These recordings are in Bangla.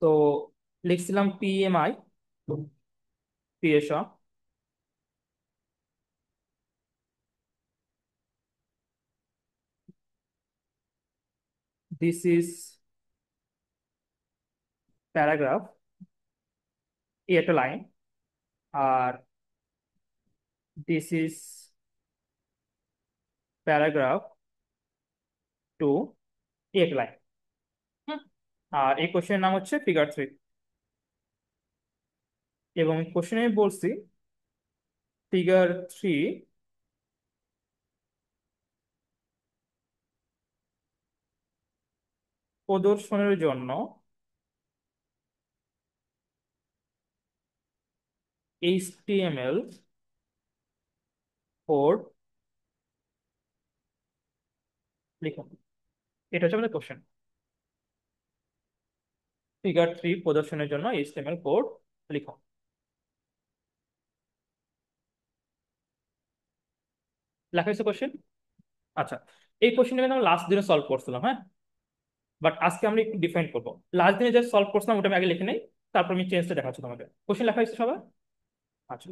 তো লিখছিলাম পিএমআই পিএসআ। দিস ইজ প্যারাগ্রাফ, এই একটা লাইন। আর দিস ইজ প্যারাগ্রাফ টু, এই একটা লাইন। আর এই কোশ্চেনের নাম হচ্ছে ফিগার 3। এবং কোশ্চেনে বলছি ফিগার 3 প্রদর্শনের জন্য এইচটিএমএল কোড লিখুন। এটা হচ্ছে আমাদের কোশ্চেন। ফিগার 3 প্রদর্শনের জন্য এইচটিএমএল কোড লিখুন। লেখা হয়েছে কোশ্চেন। আচ্ছা, এই কোশ্চেনটা কিন্তু আমরা লাস্ট দিনে সলভ করছিলাম, হ্যাঁ। বাট আজকে আমরা একটু ডিফাইন করবো। লাস্ট দিনে যে সলভ করছিলাম ওটা আমি আগে লিখে নেই, তারপর আমি চেঞ্জটা দেখাচ্ছি তোমাকে। কোশ্চেন লেখা হয়েছে সবাই? আচ্ছা,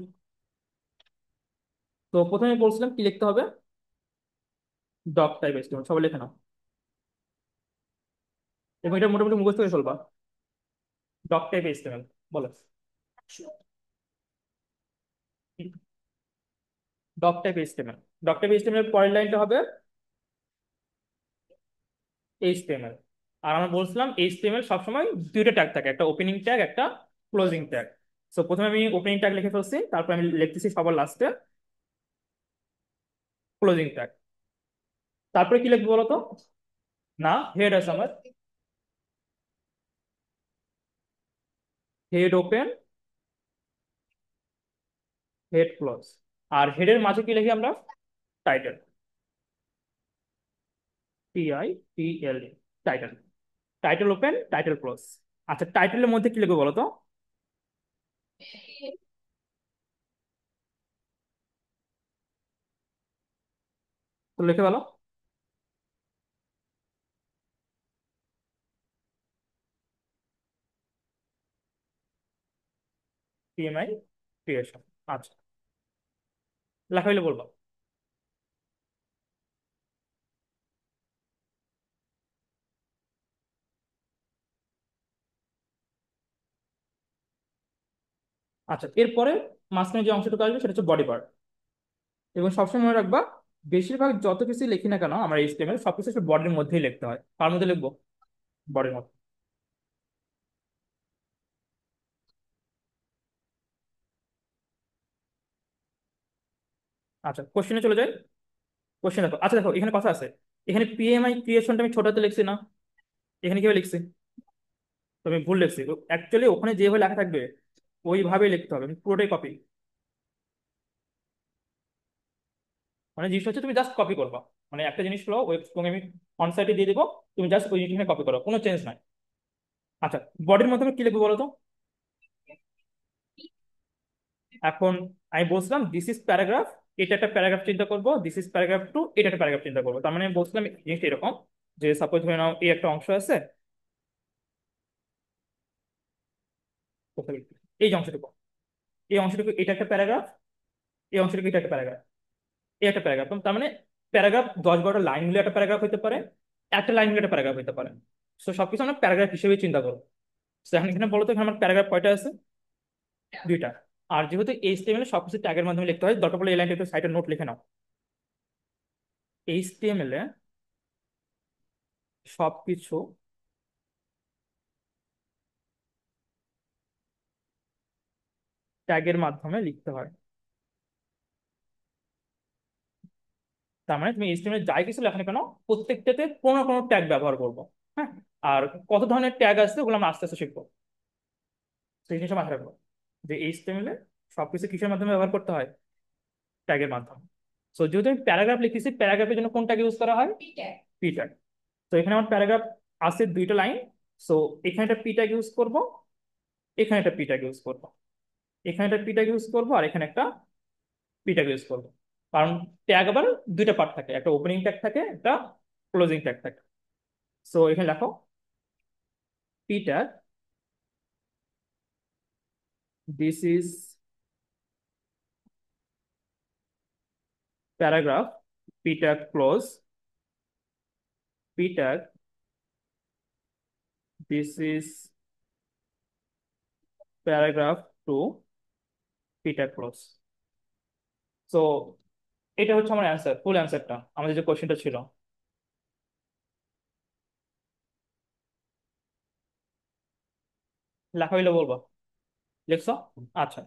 তো প্রথমে বলছিলাম কি লিখতে হবে। ডক টাইপ এস্টিমেট সবাই লিখে নাও, এবং এটা মোটামুটি মুখস্থ করে ফেলবা। ডক টাইপ এস্টিমেট বলো। Doc type estimate, doc type এস্টিমেটের পরের লাইনটা হবে এইচটিএমএল। আর আমরা বলছিলাম এইচটিএমএল সবসময় দুইটা ট্যাগ থাকে, একটা ওপেনিং ট্যাগ, একটা ক্লোজিং ট্যাগ। সো প্রথমে আমি ওপেনিং ট্যাগ লিখে ফেলছি, তারপর আমি লিখতেছি সবার লাস্টে ক্লোজিং ট্যাগ। তারপরে কি লিখবো বলতো? না, হেড আছে আমার, হেড ওপেন, হেড ক্লোজ। আর হেডের মাঝে কি লিখি আমরা? Title, TITLE, title. Title open, title close. আচ্ছা, টাইটেলের মধ্যে কি লিখবো বলতো? তো লিখে বলো। PMI creation. আচ্ছা, লেখা হইলে বলবো। আচ্ছা, এরপরে মাঝখানে যে অংশটুকু আসবে সেটা হচ্ছে বডি পার্ট। এবং সবসময় মনে রাখবা, বেশিরভাগ যত কিছু লিখি না কেন আমরা HTML সবকিছু বডির মধ্যেই লিখতে হয়। কার মধ্যে লিখবো? বডির মধ্যে। আচ্ছা, কোশ্চেনে চলে যাই। কোশ্চেন দেখো, আচ্ছা দেখো এখানে কথা আছে। এখানে PMI ক্রিয়েশনটা আমি ছোটতে লিখছি না, এখানে কিভাবে লিখছি? তো আমি ভুল লিখছি। অ্যাকচুয়ালি ওখানে যেভাবে লেখা থাকবে ওইভাবেই লিখতে হবে, আমি পুরোটাই কপি। মানে জিনিসটা হচ্ছে তুমি জাস্ট কপি করবা। মানে একটা জিনিস হলো ওয়েব, তোমাকে আমি অন সাইটে দিয়ে দিবো, তুমি জাস্ট ওই জিনিসটা কপি করো, কোনো চেঞ্জ নাই। আচ্ছা, বডির মধ্যে আমি কি লিখবো বলো তো? এখন আমি বলছিলাম দিস ইজ প্যারাগ্রাফ, এটা একটা প্যারাগ্রাফ চিন্তা করবো। দিস ইজ প্যারাগ্রাফ 2, এটা একটা প্যারাগ্রাফ চিন্তা করবো। তার মানে আমি বলছিলাম জিনিসটা এরকম, যে সাপোজ ধরে নাও এই একটা অংশ আছে, কোথায় লিখবি? এই যে অংশটুকু, এই অংশটুকু এটা একটা প্যারাগ্রাফ, এই অংশটুকু এটা একটা প্যারাগ্রাফ, এই একটা প্যারাগ্রাফ। তার মানে প্যারাগ্রাফ 10-12টা লাইন মিলে একটা প্যারাগ্রাফ হতে পারে, একটা লাইন মিলে একটা প্যারাগ্রাফ হতে পারে। তো সবকিছু আমরা প্যারাগ্রাফ হিসেবে চিন্তা করবো। তো এখন এখানে বলতো এখানে আমার প্যারাগ্রাফ কয়টা আছে? দুইটা। আর যেহেতু এইচটিএমএল এ সবকিছু ট্যাগের মাধ্যমে লিখতে হয়, দরকার পড়লে এই লাইনটা একটু সাইডে নোট লিখে নাও। এইচটিএমএল এ সবকিছু ট্যাগের মাধ্যমে লিখতে হয়। তার মানে তুমি এইচটিএমএল যাই কিছু লেখা না কেন, প্রত্যেকটাতে কোনো না কোনো ট্যাগ ব্যবহার করবো। হ্যাঁ। আর কত ধরনের ট্যাগ আছে ওগুলো আমরা আস্তে আস্তে শিখবো। সেই জিনিসটা মাথায় রাখবো, যে এইচটিএমএল এ সবকিছু কিসের মাধ্যমে ব্যবহার করতে হয়? ট্যাগের মাধ্যমে। সো যেহেতু আমি প্যারাগ্রাফ লিখতেছি, প্যারাগ্রাফের জন্য কোন ট্যাগ ইউজ করা হয়? P tag. তো এখানে আমার প্যারাগ্রাফ আছে দুইটা লাইন। সো এখানে একটা পি ট্যাগ ইউজ করবো, এখানে একটা পি ট্যাগ ইউজ করবো, এখানে একটা পি ট্যাগ ইউজ করবো, আর এখানে একটা পি ট্যাগ ইউজ করবো। কারণ ট্যাগ আবার দুইটা পার্ট থাকে, একটা ওপেনিং ট্যাগ থাকে, একটা ক্লোজিং ট্যাগ থাকে। সো এখানে লেখো P tag this is paragraph, P tag close, P tag, this is paragraph two, P tag close. So এটা হচ্ছে আমার অ্যান্সার, ফুল অ্যান্সারটা আমাদের যে কোশ্চেনটা ছিল। লেখা হইলে বলবো, লিখছো? আচ্ছা,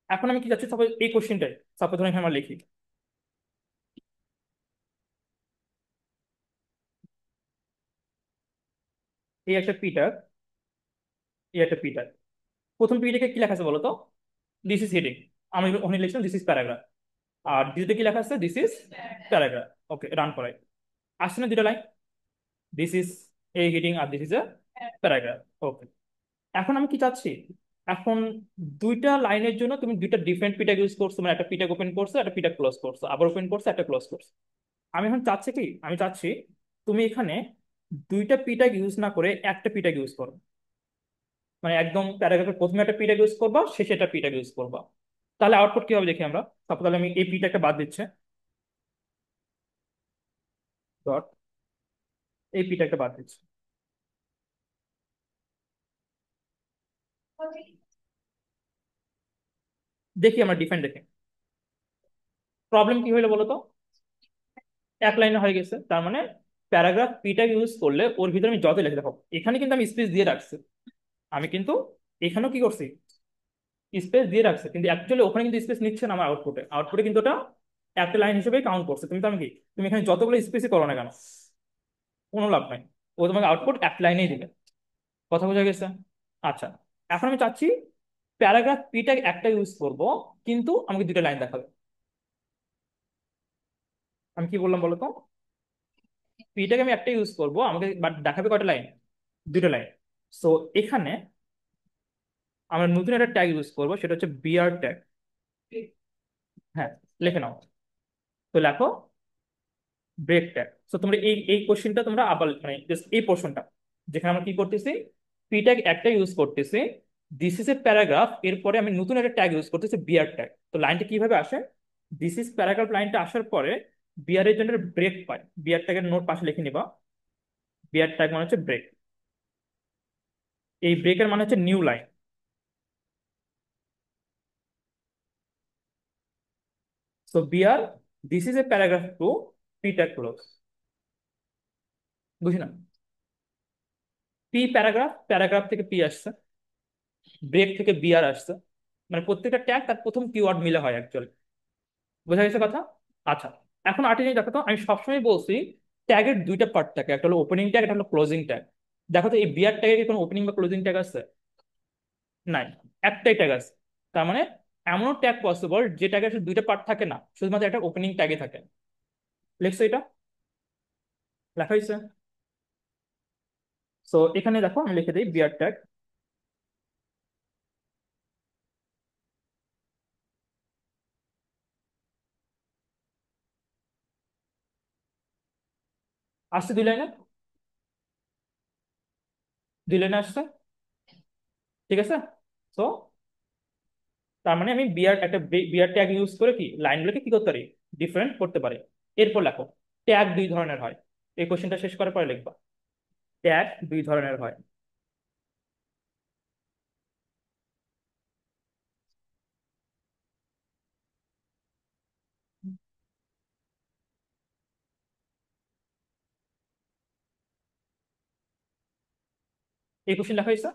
এখন আমি কি যাচ্ছি, সাপোজ এই কোশ্চেনটাই, সাপোজ ধরুন এখানে আমরা লিখি, এই একটা পিটার, এই একটা পিটার। প্রথম পিটাকে কি লেখা আছে বলো তো? This is heading. আমি ওখানে লিখছিলাম দিস ইজ প্যারাগ্রাফ। আর দ্বিতীয়তে কি লেখা আছে? This is paragraph. Okay, run করাই। আসছে না দুটো লাইন? দিস ইজ এই হেডিং আর this is a paragraph. Okay, এখন আমি কি চাচ্ছি, এখন দুইটা লাইনের জন্য তুমি দুইটা ডিফারেন্ট পিটাক ইউজ করছো, মানে একটা পিটাক ওপেন করছো, একটা পিটাক ক্লোজ করছো, আবার ওপেন করছো, একটা ক্লোজ করছো। আমি এখন চাচ্ছি কি, আমি চাচ্ছি তুমি এখানে দুইটা পিটাক ইউজ না করে একটা পিটাক ইউজ করো। মানে একদম প্যারাগ্রাফের প্রথমে একটা পিটাক ইউজ করবা, শেষে একটা পিটাক ইউজ করবা। তাহলে আউটপুট কি হবে দেখি আমরা। তারপর তাহলে আমি এই পিটাকটা বাদ দিচ্ছে, ডট, এই পিটাকটা বাদ দিচ্ছে। দেখি আমরা ডিফারেন্ট দেখি। প্রবলেম কি হইলো বলো তো? এক লাইনে হয়ে গেছে, তার মানে প্যারাগ্রাফ পিটা ইউজ করলে ওর ভিতরে আমি যত লিখে, দেখো এখানে কিন্তু আমি স্পেস দিয়ে রাখছি, আমি কিন্তু এখানেও কি করছি, স্পেস দিয়ে রাখছি, কিন্তু অ্যাকচুয়ালি ওখানে কিন্তু স্পেস নিচ্ছে না। আমার আউটপুটে, আউটপুটে কিন্তু ওটা একটা লাইন হিসেবে কাউন্ট করছে। তুমি তো আমি কি, তুমি এখানে যতগুলো স্পেসই করো না কেন, কোনো লাভ নাই, ও তোমাকে আউটপুট এক লাইনেই দিবে। কথা বোঝা গেছে? আচ্ছা, এখন আমি চাচ্ছি প্যারাগ্রাফ পিটা একটা ইউজ করব, কিন্তু আমাকে দুটো লাইন দেখাবে। আমি কি বললাম বলো তো? পিটাকে আমি একটা ইউজ করব, আমাকে বাট দেখাবে কয়টা লাইন? দুটো লাইন। সো এখানে আমরা নতুন একটা ট্যাগ ইউজ করবো, সেটা হচ্ছে বিআর ট্যাগ। হ্যাঁ, লিখে নাও। তো লেখো ব্রেক ট্যাগ। সো তোমরা এই এই কোশ্চেনটা তোমরা আবার মানে just এই পোর্শনটা যেখানে আমরা কি করতেছি, পি ট্যাগ একটা ইউজ করতেছি, দিস ইজ এ প্যারাগ্রাফ, এরপরে আমি নতুন একটা ট্যাগ ইউজ করতেছি বিআর ট্যাগ। তো লাইনটা কিভাবে আসে, দিস ইজ প্যারাগ্রাফ লাইনটা আসার পরে বিআর এর জন্য ব্রেক পাই, বিআর ট্যাগের নোট পাশে লিখে নিবা। বিআর ট্যাগ মানে হচ্ছে ব্রেক, এই ব্রেকের মানে হচ্ছে new line. So BR, this is a paragraph two, P tag close. বুঝি না? পি প্যারাগ্রাফ, প্যারাগ্রাফ থেকে পি আসছে, ব্রেক থেকে বিআর আসছে, মানে প্রত্যেকটা ট্যাগ তার প্রথম কিওয়ার্ড মিলে হয় অ্যাকচুয়ালি। বোঝা গেছে কথা? আচ্ছা, এখন আরেকটা জিনিস দেখো তো, আমি সবসময় বলছি ট্যাগের দুইটা পার্ট থাকে, একটা হলো ওপেনিং ট্যাগ, একটা হলো ক্লোজিং ট্যাগ। দেখো তো এই বিআর ট্যাগে কি কোনো ওপেনিং বা ক্লোজিং ট্যাগ আছে? নাই, একটাই ট্যাগ আছে। তার মানে এমনও ট্যাগ পসিবল যে ট্যাগের দুইটা পার্ট থাকে না, শুধুমাত্র একটা ওপেনিং ট্যাগে থাকে। লিখছো এটা? লেখা হয়েছে? সো এখানে দেখো আমি লিখে দিই বিআর ট্যাগ। আসছে দুই লাইনে, দুই লাইনে আসছে। ঠিক আছে। তো তার মানে আমি বিআর একটা বিআর ট্যাগ ইউজ করে কি লাইনগুলোকে কি করতে পারি, ডিফারেন্ট করতে পারি। এরপর লেখো ট্যাগ দুই ধরনের হয়। এই কোশ্চেনটা শেষ করার পরে লিখবা ট্যাগ দুই ধরনের হয়। এই কোশ্চেন লেখা হয়েছে।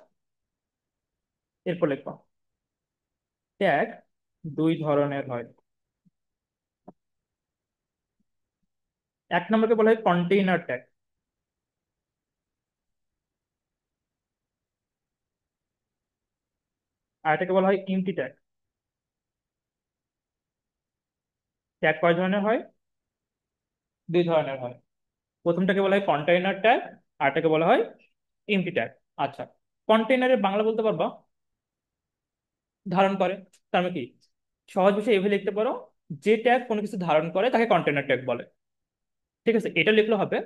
এরপর লিখবা ট্যাগ দুই ধরনের হয়। এক নম্বরকে বলা হয় কন্টেইনার ট্যাগ, আর এটাকে বলা হয় এমটি ট্যাগ। ট্যাগ কয় ধরনের হয়? দুই ধরনের হয়। প্রথমটাকে বলা হয় কন্টেইনার ট্যাগ, আর এটাকে বলা হয় এমটি ট্যাগ। আচ্ছা, কন্টেইনারের বাংলা বলতে পারবা? ধারণ করে। তার মানে কি, সহজ ভাষায় এভাবে লিখতে পারো, যে ট্যাগ কোনো কিছু ধারণ করে তাকে কন্টেইনার ট্যাগ বলে। ঠিক আছে, এটা লিখলে হবে।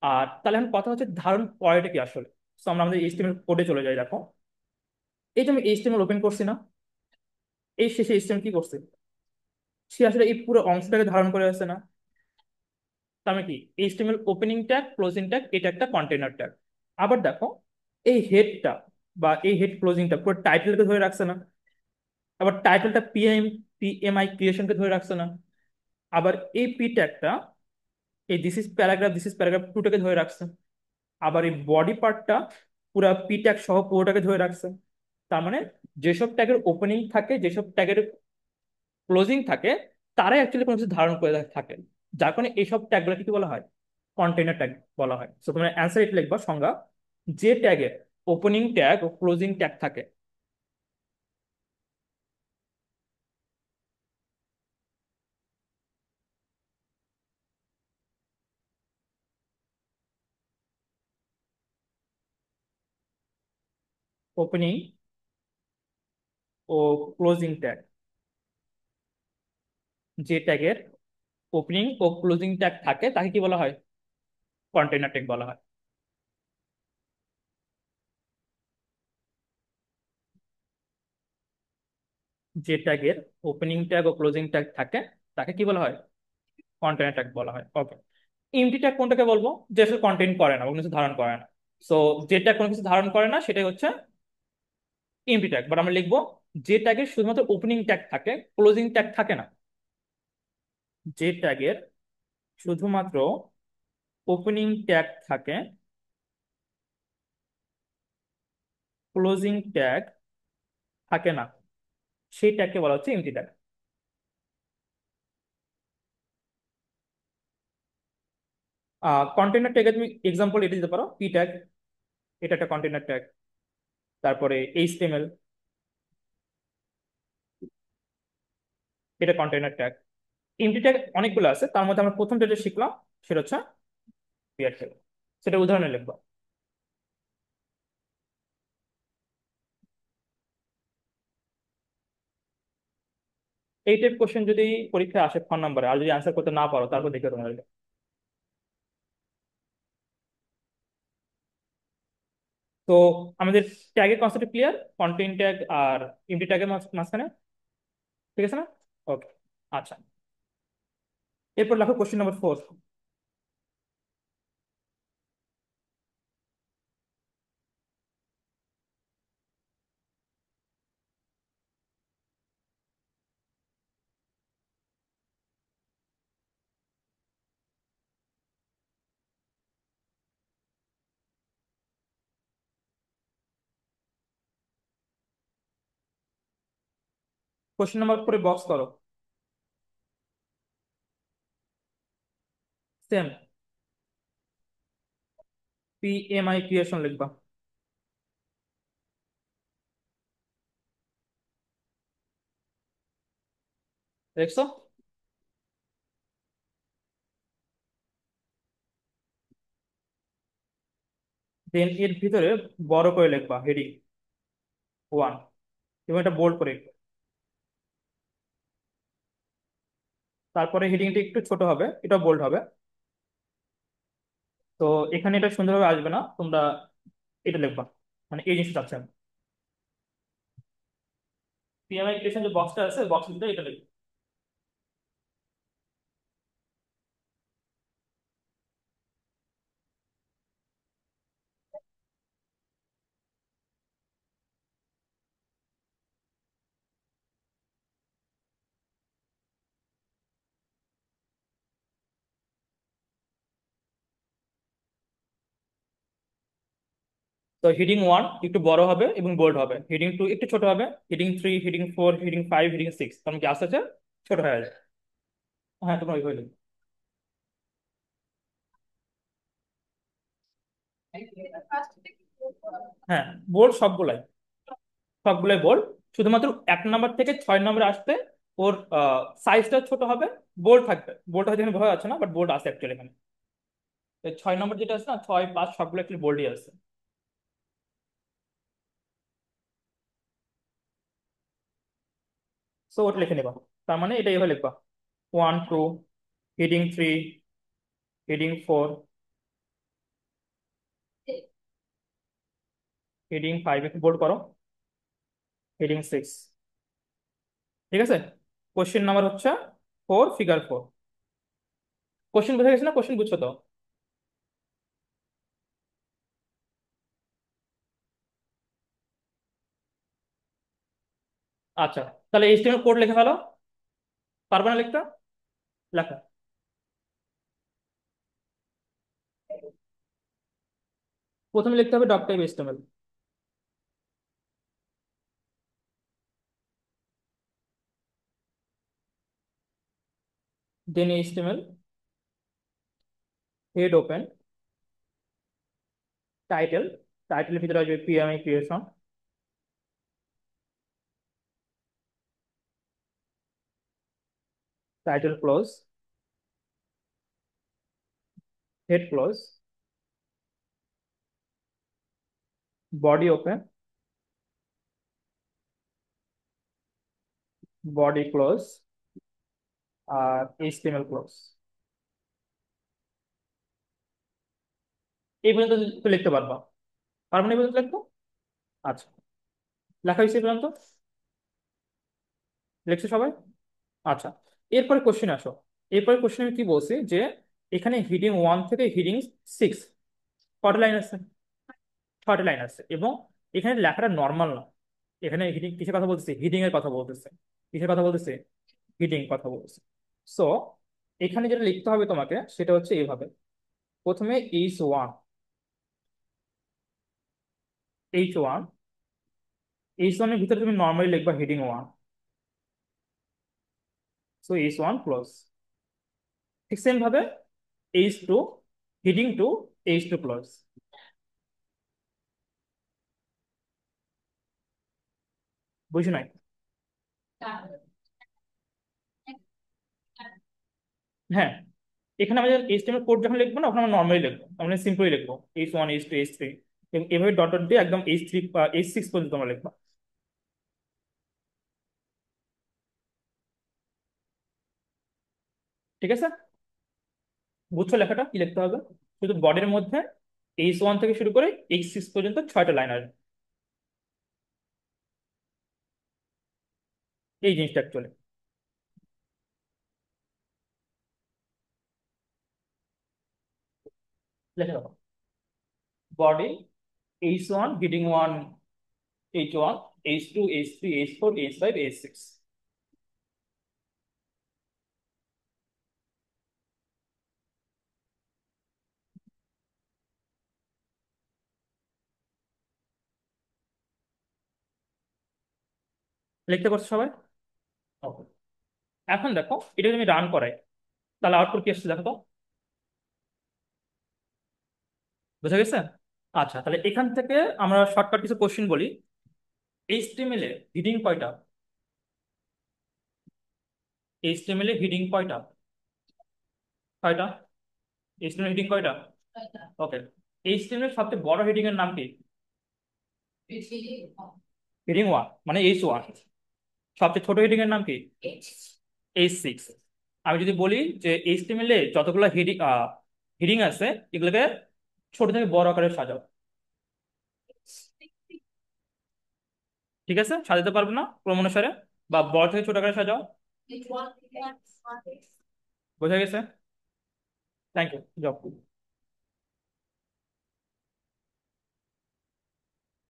আর তাহলে এখন কথা হচ্ছে ধারণ করেটা কি আসলে। তো আমরা আমাদের এইচটিএমএল কোডে চলে যাই। দেখো এই যে আমি এইচটিএমএল ওপেন করছি না, এই শেষে এইচটিএমএল কি করছে, সে আসলে এই পুরো অংশটাকে ধারণ করে আছে না। তার মানে কি, HTML opening tag closing tag এটা একটা কন্টেনার ট্যাগ। আবার দেখো, এই হেডটা বা এই হেড ক্লোজিংটা পুরো টাইটেলকে ধরে রাখছে না। আবার টাইটেলটা পিএমআই ক্রিয়েশনকে ধরে রাখছে না। আবার এই পি ট্যাগটা এই দিস ইজ প্যারাগ্রাফ টুটাকে ধরে রাখছে। আবার এই বডি পার্টটা পুরো পি ট্যাগ সহ পুরোটাকে ধরে রাখছে। তার মানে যেসব ট্যাগের ওপেনিং থাকে, যেসব ট্যাগের ক্লোজিং থাকে, তারাই অ্যাকচুয়ালি কোনো কিছু ধারণ করে থাকে। যার কারণে এইসব ট্যাগগুলোকে কি বলা হয়, কন্টেইনার ট্যাগ বলা হয়। সো তোমরা অ্যান্সার এটা লিখবা সংজ্ঞা, যে ট্যাগে ওপেনিং ট্যাগ ও ক্লোজিং ট্যাগ থাকে। ওপেনিং ও ক্লোজিং ট্যাগ, যে ট্যাগের ওপেনিং ও ক্লোজিং ট্যাগ থাকে তাকে কি বলা হয়, কন্টেইনার ট্যাগ বলা হয়। যে ট্যাগের ওপেনিং ট্যাগ ও ক্লোজিং ট্যাগ থাকে তাকে কি বলা হয়, কন্টেইনার ট্যাগ বলা হয়। ওকে। এমটি ট্যাগ কোনটাকে বলবো, যে আসলে কন্টেইন করে না, কোনো কিছু ধারণ করে না। সো যেটা কোনো কিছু ধারণ করে না সেটাই হচ্ছে এমটি ট্যাগ। বাট আমরা লিখবো যে ট্যাগের শুধুমাত্র ওপেনিং ট্যাগ থাকে, ক্লোজিং ট্যাগ থাকে না। যে ট্যাগের শুধুমাত্র ওপেনিং ট্যাগ থাকে, ক্লোজিং ট্যাগ থাকে না, সেই ট্যাগকে বলা হচ্ছে এমটি ট্যাগ। কন্টেনার ট্যাগে তুমি এক্সাম্পল এটা দিতে পারো, পি ট্যাগ, এটা একটা কন্টেনার ট্যাগ। তারপরে এইচটিএমএল, এটা কন্টেনার ট্যাগ। এমটি ট্যাগ অনেকগুলো আছে, তার মধ্যে আমরা প্রথম যেটা শিখলাম সেটা হচ্ছে পিয়ার ট্যাগ। সেটা উদাহরণে লিখবো। এই টাইপ কোশ্চেন যদি পরীক্ষায় আসে 4 নম্বরে, আর যদি অ্যান্সার করতে না পারো তারপর দেখে তোমার। তো আমাদের ট্যাগের কনসেপ্ট ক্লিয়ার, কন্টেইন ট্যাগ আর এমটি ট্যাগের মাঝখানে, ঠিক আছে না? ওকে। আচ্ছা, এরপর লেখো question number 4। Question number 4 box করো। সেম, পিএমআই ক্রিয়েশন লিখবা। দেখছো? দেন এর ভিতরে বড় করে লিখবা হেডিং 1, এবং এটা বোল্ড করে লিখবা। তারপরে হেডিংটা একটু ছোট হবে, এটা বোল্ড হবে। তো এখানে এটা সুন্দরভাবে আসবে না, তোমরা এটা লিখবা, মানে এই জিনিসটা চাচ্ছি আমি। পিএমআই ক্রিয়েশন যে বক্সটা আছে, বক্সের ভিতরে এটা লিখবা। তো হেডিং 1 একটু বড় হবে এবং বোল্ড হবে, হেডিং 2 একটু ছোট হবে, হেডিং 3, হেডিং 4, হেডিং 5, হেডিং 6, কারণ কি আস্তে আস্তে ছোট হয়ে যায়। হ্যাঁ, তোমরা ওইভাবে লিখবে। হ্যাঁ, বোল্ড সবগুলাই, সবগুলাই বোল্ড। শুধুমাত্র 1 নম্বর থেকে 6 নম্বরে আসতে ওর সাইজটা ছোট হবে, বোল্ড থাকবে। বোল্ড হয়তো এখানে বোঝা যাচ্ছে না, বাট বোল্ড আছে অ্যাকচুয়ালি এখানে। তো 6 নম্বর যেটা আছে না, 6, 5 সবগুলো একচুয়ালি বোল্ডই আছে। সো ওটা লিখে নিবা। তার মানে এটা এইভাবে লিখবা, 1, 2, হেডিং 3, হেডিং 4, হেডিং 5 একটু বোল্ড করো, হেডিং 6। ঠিক আছে। কোশ্চেন নাম্বার হচ্ছে 4, ফিগার 4। কোশ্চেন বুঝে গেছে না? কোশ্চেন বুঝছো তো? আচ্ছা, তাহলে এইচটিএমএল কোড লিখে ফেলো। পারবে না লিখতে? লেখা। প্রথমে লিখতে হবে dot type HTML, then HTML, head open, title, টাইটেলের ভিতরে আসবে PMI creation, title close, head close, body open, body close, আর এইচটিএমএল ক্লোজ। এই পর্যন্ত তো লিখতে পারবা? পারবো না এই পর্যন্ত লিখতে? আচ্ছা, লেখা হয়েছে এই পর্যন্ত? লিখছো সবাই? আচ্ছা, এরপরে কোশ্চেন আসো। এরপরে কোশ্চেন আমি কি বলছি যে এখানে হিডিং 1 থেকে হিডিং 6 কটা লাইন আছে? 6টা লাইন আছে, এবং এখানে লেখাটা নর্মাল না। এখানে হিডিং কিসের কথা বলতেছে? হিডিং এর কথা বলতেছে। কিসের কথা বলতেছে? হিডিং কথা বলতেছে। সো এখানে যেটা লিখতে হবে তোমাকে সেটা হচ্ছে এইভাবে: প্রথমে H1, H1, H1 এর ভিতরে তুমি নর্মালি লিখবা হিডিং 1। So H1 close. ঠিক সেম ভাবে H2, হিডিং 2, H2 ক্লোজ। বুঝি নাই? হ্যাঁ, এখানে আমাদের এইচটিএমএল কোড যখন লিখবো না, তখন আমরা নর্মালি লিখবো, আমরা সিম্পলি লিখবো H1, H2, H3, এবং এভাবে ডট ডট দিয়ে একদম H3 বা H6 পর্যন্ত আমরা লিখবো। ঠিক আছে? বুঝছো লেখাটা কি লিখতে হবে? শুধু বডির মধ্যে H1 থেকে শুরু করে H6 পর্যন্ত 6টা লাইন আসবে। এই জিনিসটা অ্যাকচুয়ালি লিখে রাখো। Body H1, hiding 1, H1, H2, H3, H4, H5, H6। লিখতে পারছো সবাই? Okay. এখন দেখো, এটা যদি আমি রান করাই, তাহলে আউটপুট কি আসছে দেখো তো। বুঝা গেছে? আচ্ছা, তাহলে এখান থেকে আমরা শর্টকাট কিছু কোশ্চেন বলি। এইচটিএমএল এ হিডিং কয়টা? এইচটিএমএল এ হিডিং কয়টা? কয়টা? এইচটিএমএল হিডিং কয়টা? ওকে। এইচটিএমএল এর সবচেয়ে বড় হেডিং এর নাম কি? হিডিং 1, মানে H1। সবচেয়ে ছোট হেডিং এর নাম কি? H6। আমি যদি বলি যে এইচটিএমএল এ যতগুলো হেডিং হিডিং আছে, এগুলোকে ছোট থেকে বড় আকারে সাজাও। ঠিক আছে, সাজাতে পারবে না ক্রম অনুসারে, বা বড় থেকে ছোট আকারে সাজাও। বোঝা গেছে? Thank you. জব।